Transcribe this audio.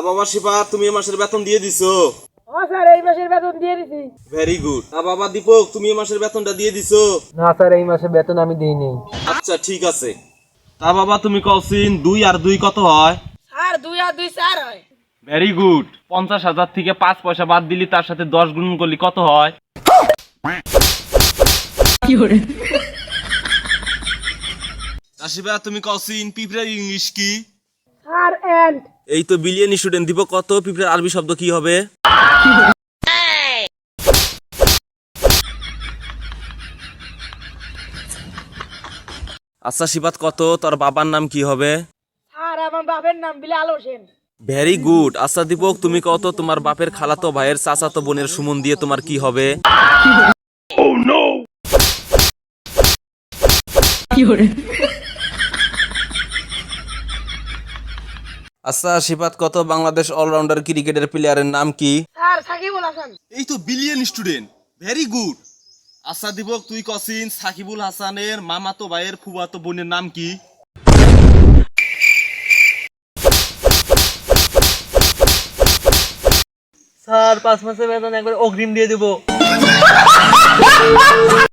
বাবা শিবা, তুমি এই মাসের বেতন দিয়ে দিছো? স্যার এই মাসের বেতন দিয়ে দিছি। Very good. বাবা দীপক, তুমি এই মাসের বেতনটা দিয়ে দিছো? না স্যার, এই মাসে বেতন আমি দিইনি। আচ্ছা ঠিক আছে। বাবা তুমি কওছিন 2 আর 2 কত হয়? স্যার 2 আর 2 4 হয়। Very good. 50,000 থেকে 5 পয়সা বাদ দিলি তার সাথে 10 গুণ করলি কত হয়? রাশিবা, তুমি কওছিন পিঁপড়ার ইংলিশ কি? Sir ant. এই তো বিলিয়ন স্টুডেন্ট। দিব কত পিঁপড়ার আরবি শব্দ কি হবে? আচ্ছা শিবাত, কত তোর বাবার নাম কি হবে? স্যার আমার বাপের নাম বিলাল হোসেন। Very good. আচ্ছা দীপক, তুমি কত তোমার বাপের খালাতো ভাইয়ের চাচাতো বোনের সুমন দিয়ে তোমার কি হবে? আচ্ছা শিবাত, কত বাংলাদেশ অলরাউন্ডার ক্রিকেটের প্লেয়ারের নাম কি? স্যার সাকিবুল হাসান। এই তো বিলিয়ন স্টুডেন্ট। Very good. আচ্ছা দীপক, তুই কছিন সাকিবুল হাসানের মামাতো ভাইয়ের ফুফাতো বোনের নাম কি? স্যার 5 মাসের বেতন একবার অগ্রিম দিয়ে দেব।